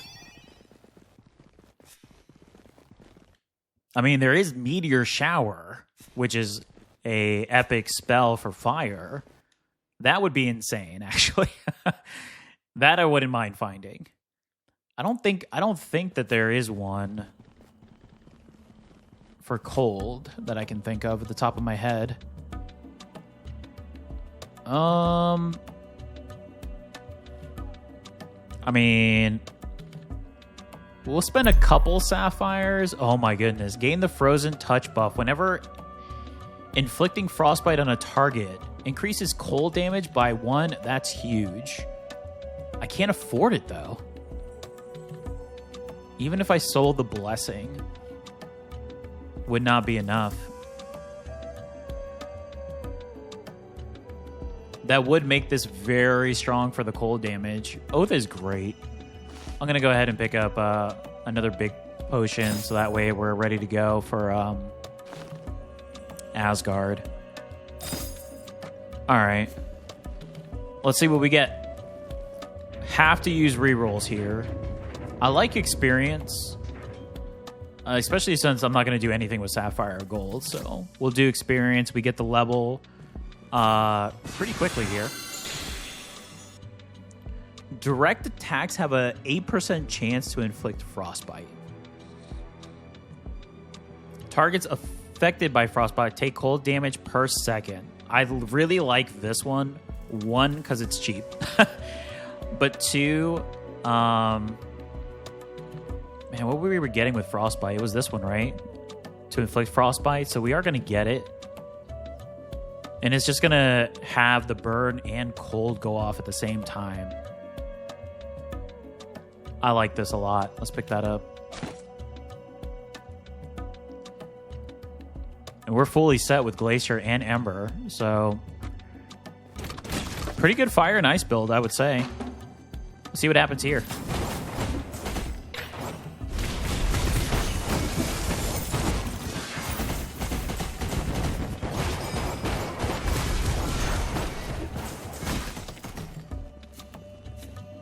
I mean, there is Meteor Shower, which is a epic spell for fire. That would be insane, actually. That I wouldn't mind finding. I don't think that there is one for cold that I can think of at the top of my head. I mean, we'll spend a couple sapphires. Oh my goodness. Gain the frozen touch buff. Whenever inflicting frostbite on a target, increases cold damage by 1. That's huge. I can't afford it, though. Even if I sold the blessing, would not be enough. That would make this very strong for the cold damage. Oath is great. I'm going to go ahead and pick up another big potion, so that way we're ready to go for Asgard. All right. Let's see what we get. Have to use rerolls here. I like experience, especially since I'm not going to do anything with Sapphire or Gold, so we'll do experience. We get the level pretty quickly here. Direct attacks have a 8% chance to inflict frostbite. Targets affected by frostbite take cold damage per second. I really like this one. 1, because it's cheap. But 2, Man, what we were getting with Frostbite? It was this one, right? To inflict Frostbite. So we are going to get it. And it's just going to have the burn and cold go off at the same time. I like this a lot. Let's pick that up. And we're fully set with Glacier and Ember. So pretty good fire and ice build, I would say. Let's see what happens here.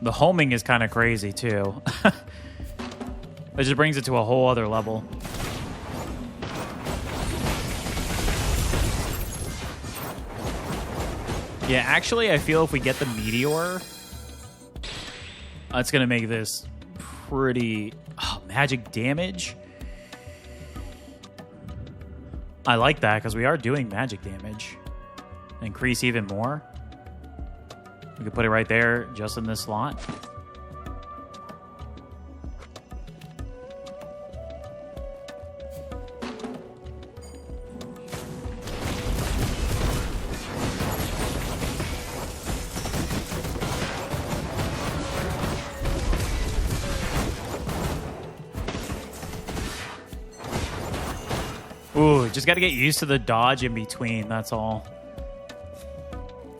The homing is kind of crazy, too. It just brings it to a whole other level. Yeah, actually, I feel if we get the Meteor, it's going to make this pretty... Oh, magic damage? I like that, because we are doing magic damage. Increase even more. We could put it right there, just in this slot. Ooh, just got to get used to the dodge in between, that's all.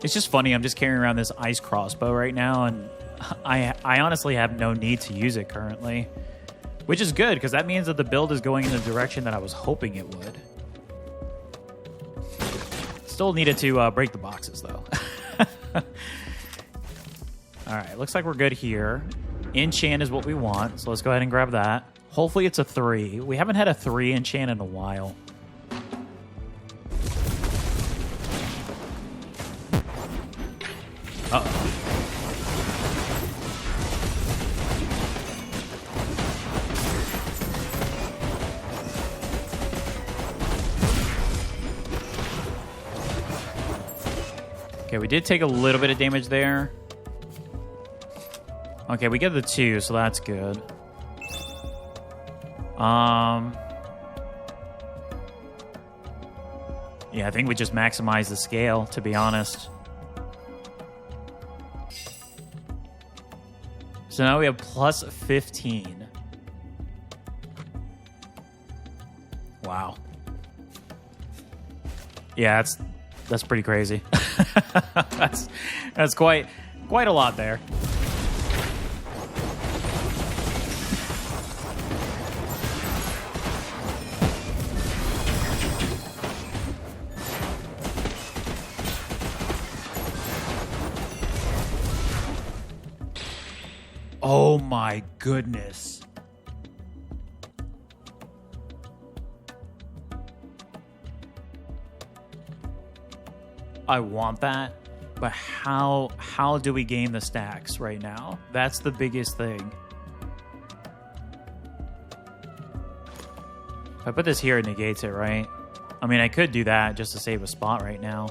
It's just funny, I'm just carrying around this ice crossbow right now, and I honestly have no need to use it currently. Which is good, because that means that the build is going in the direction that I was hoping it would. Still needed to break the boxes, though. Alright, looks like we're good here. Enchant is what we want, so let's go ahead and grab that. Hopefully it's a 3. We haven't had a 3 enchant in a while. Uh-oh. Okay, we did take a little bit of damage there. Okay, we get the 2, so that's good. Yeah, I think we just maximize the scale, to be honest. So now we have plus 15. Wow. Yeah, that's pretty crazy. that's quite a lot there. Oh my goodness. I want that, but how do we gain the stacks right now? That's the biggest thing. If I put this here, it negates it, right? I mean, I could do that just to save a spot right now.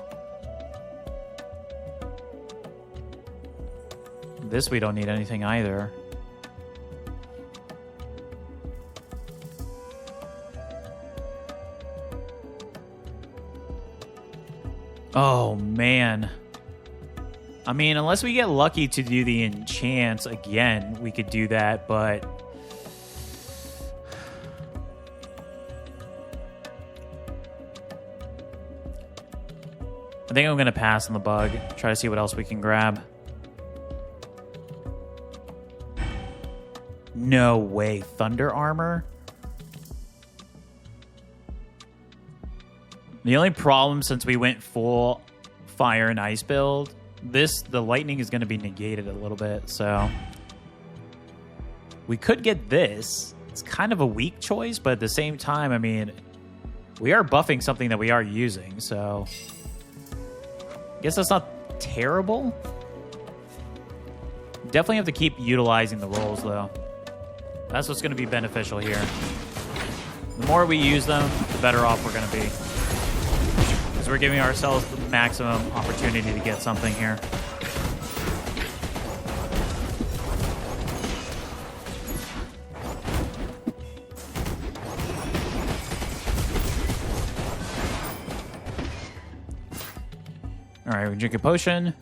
This we don't need anything either. Oh, man. I mean, unless we get lucky to do the enchants again, we could do that, but... I think I'm going to pass on the bug. Try to see what else we can grab. No way. Thunder armor? The only problem since we went full fire and ice build, the lightning is going to be negated a little bit, so... We could get this. It's kind of a weak choice, but at the same time, I mean, we are buffing something that we are using, so... I guess that's not terrible. Definitely have to keep utilizing the rolls, though. That's what's going to be beneficial here. The more we use them, the better off we're going to be. Because we're giving ourselves the maximum opportunity to get something here. All right, we drink a potion.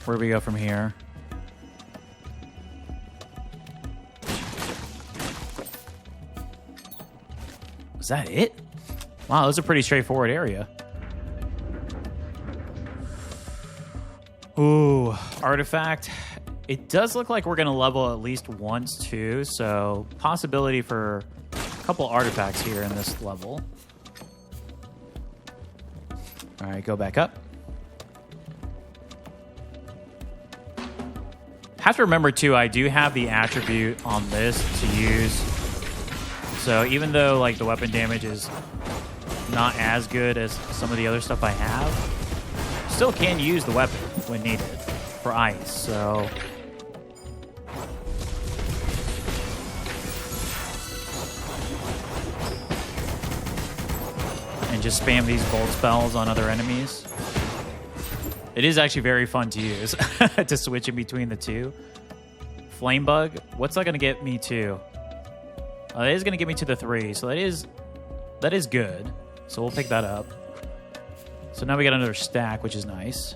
Where do we go from here? Is that it? Wow, that was a pretty straightforward area. Ooh, artifact. It does look like we're going to level at least once, too. So, possibility for a couple artifacts here in this level. All right, go back up. Have to remember, too, I do have the attribute on this to use. So, even though, like, the weapon damage is not as good as some of the other stuff I have, still can use the weapon when needed for ice, so... And just spam these bolt spells on other enemies. It is actually very fun to use, to switch in between the two. Flame Bug, what's that going to get me to? That is going to get me to the 3, so that is good. So we'll pick that up. So now we got another stack, which is nice.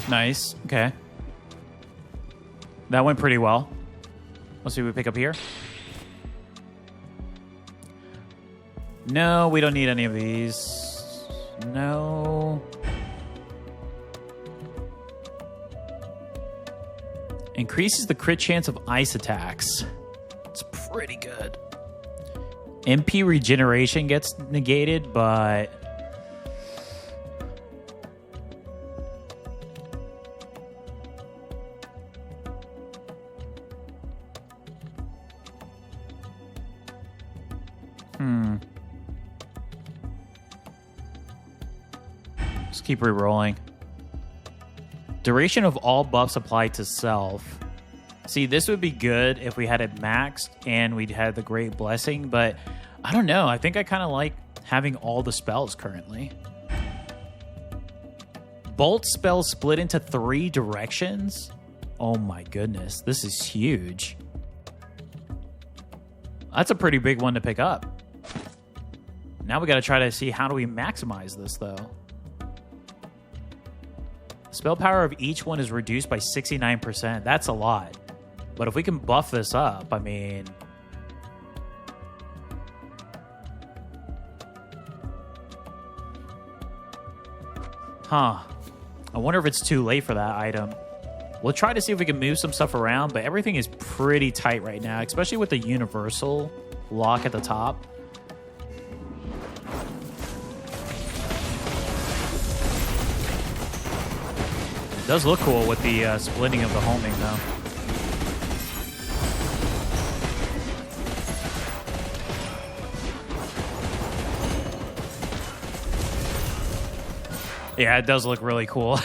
Nice. Okay. That went pretty well. Let's see what we pick up here. No, we don't need any of these. No. Increases the crit chance of ice attacks. It's pretty good. MP regeneration gets negated, but... Just keep re-rolling. Duration of all buffs applied to self. See, this would be good if we had it maxed and we'd had the Great Blessing, but I don't know. I think I kind of like having all the spells currently. Bolt spells split into 3 directions? Oh my goodness, this is huge. That's a pretty big one to pick up. Now we got to try to see how do we maximize this, though. Spell power of each one is reduced by 69%. That's a lot. But if we can buff this up, I mean... Huh. I wonder if it's too late for that item. We'll try to see if we can move some stuff around, but everything is pretty tight right now, especially with the universal lock at the top. It does look cool with the splitting of the homing, though. Yeah, it does look really cool.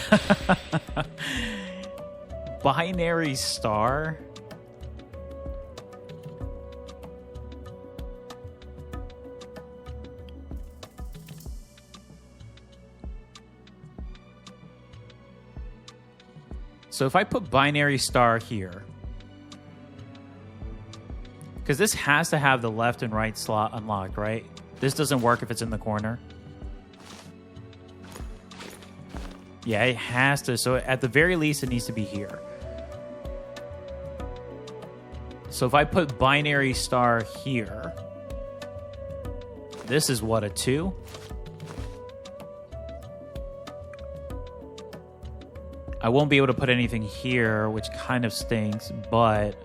Binary star. So if I put binary star here, because this has to have the left and right slot unlocked, right? This doesn't work if it's in the corner. Yeah, it has to. So at the very least, it needs to be here. So if I put binary star here, this is what, a 2? I won't be able to put anything here, which kind of stinks, but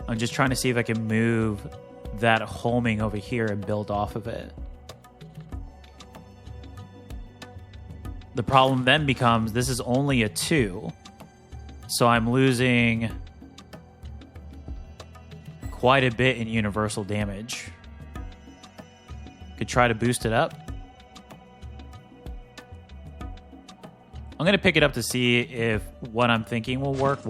I'm just trying to see if I can move that homing over here and build off of it. The problem then becomes this is only a 2, so I'm losing quite a bit in universal damage. Could try to boost it up. I'm going to pick it up to see if what I'm thinking will work.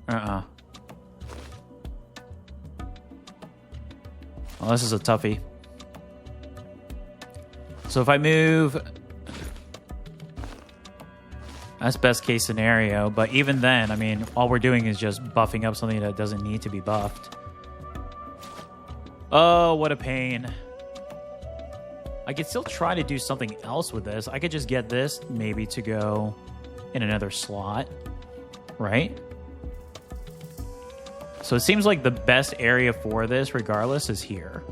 Well, this is a toughie. So if I move... That's best case scenario, but even then, I mean, all we're doing is just buffing up something that doesn't need to be buffed. Oh, what a pain. I could still try to do something else with this. I could just get this maybe to go in another slot, right? So it seems like the best area for this, regardless, is here.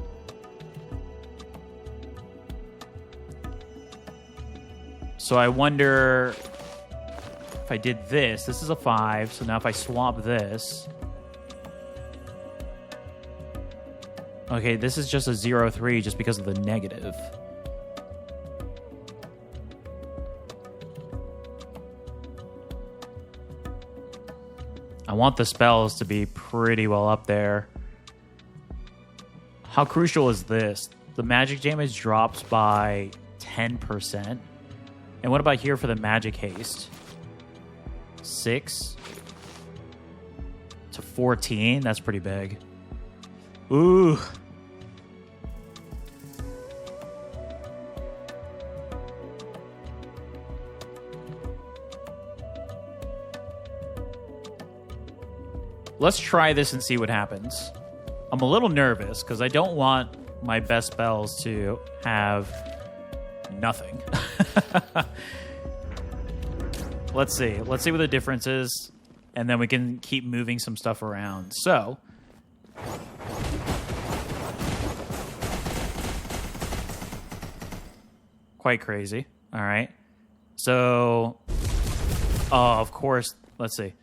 So I wonder... If I did this, this is a 5, so now if I swap this... Okay, this is just a 0-3 just because of the negative. I want the spells to be pretty well up there. How crucial is this? The magic damage drops by 10%. And what about here for the magic haste? 6 to 14. That's pretty big. Ooh. Let's try this and see what happens. I'm a little nervous because I don't want my best spells to have nothing. Let's see. Let's see what the difference is, and then we can keep moving some stuff around. So, quite crazy. All right. So, of course, let's see.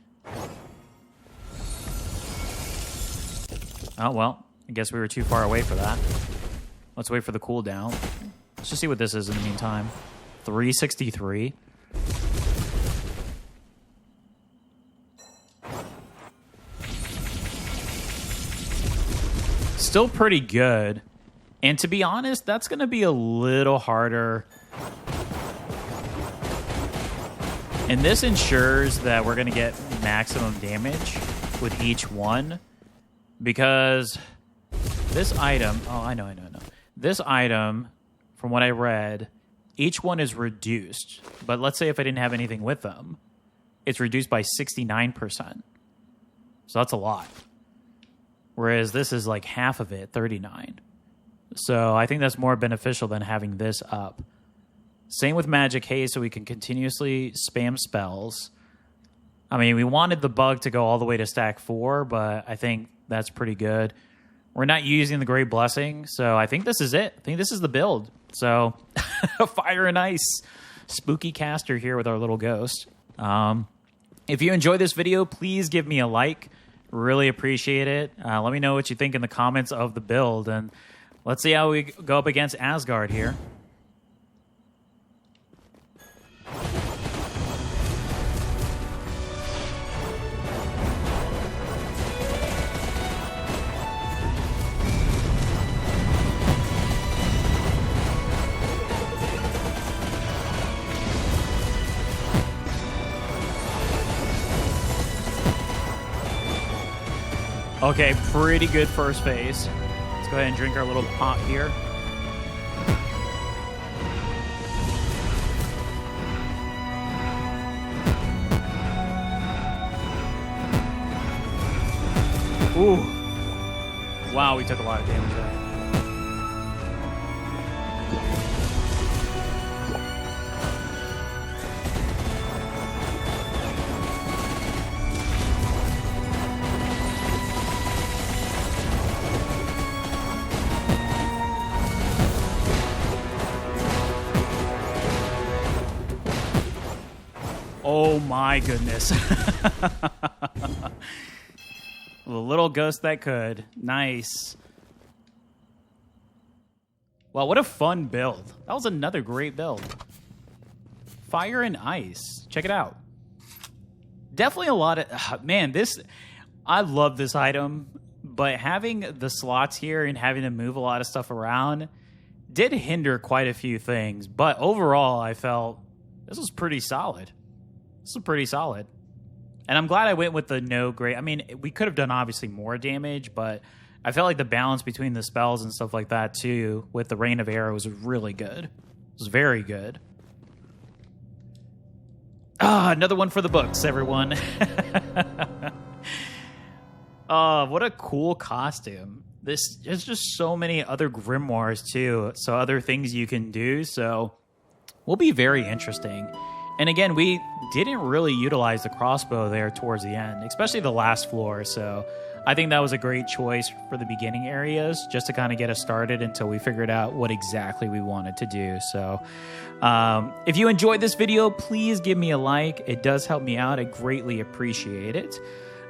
Oh, well, I guess we were too far away for that. Let's wait for the cooldown. Let's just see what this is in the meantime. 363. Still pretty good. And to be honest, that's going to be a little harder. And this ensures that we're going to get maximum damage with each one. Because this item... Oh, I know. This item, from what I read, each one is reduced. But let's say if I didn't have anything with them, it's reduced by 69%. So that's a lot. Whereas this is like half of it, 39. So I think that's more beneficial than having this up. Same with Magic Haste, so we can continuously spam spells. I mean, we wanted the bug to go all the way to stack 4, but I think that's pretty good. We're not using the Great Blessing, so I think this is it. I think this is the build. So, Fire and Ice. Spooky caster here with our little ghost. If you enjoyed this video, please give me a like. Really appreciate it. Let me know what you think in the comments of the build, and let's see how we go up against Asgard here. Okay, pretty good first phase. Let's go ahead and drink our little pot here. Ooh. Wow, we took a lot of damage there. Oh my goodness. The little ghost that could. Nice. Well, what a fun build. That was another great build. Fire and Ice. Check it out. Definitely a lot of... man, this... I love this item, but having the slots here and having to move a lot of stuff around did hinder quite a few things. But overall, I felt this was pretty solid. This is pretty solid. And I'm glad I went with the no great. I mean, we could have done obviously more damage, but I felt like the balance between the spells and stuff like that too, with the Rain of Arrow, was really good. It was very good. Ah, another one for the books, everyone. Oh, what a cool costume. There's just so many other grimoires too, so other things you can do, so will be very interesting. And again, we didn't really utilize the crossbow there towards the end, especially the last floor, so I think that was a great choice for the beginning areas, just to kind of get us started until we figured out what exactly we wanted to do. So if you enjoyed this video, please give me a like. It does help me out. I greatly appreciate it.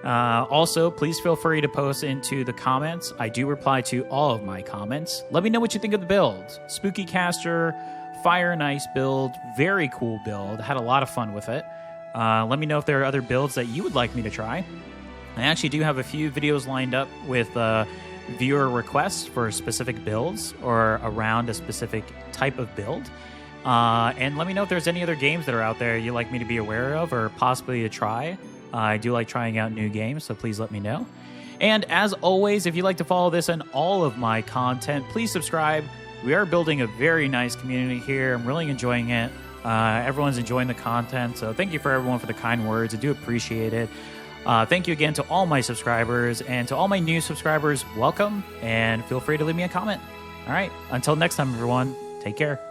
Also, please feel free to post into the comments. I do reply to all of my comments. Let me know what you think of the build. Spooky caster, fire and ice build, very cool build. Had a lot of fun with it. Let me know if there are other builds that you would like me to try. I actually do have a few videos lined up with viewer requests for specific builds or around a specific type of build. And let me know if there's any other games that are out there you'd like me to be aware of or possibly to try. I do like trying out new games, so please let me know. And as always, if you'd like to follow this and all of my content, please subscribe. We are building a very nice community here. I'm really enjoying it. Everyone's enjoying the content, so thank you for everyone for the kind words. I do appreciate it. Thank you again to all my subscribers, and to all my new subscribers, welcome, and feel free to leave me a comment. All right, until next time, everyone, take care.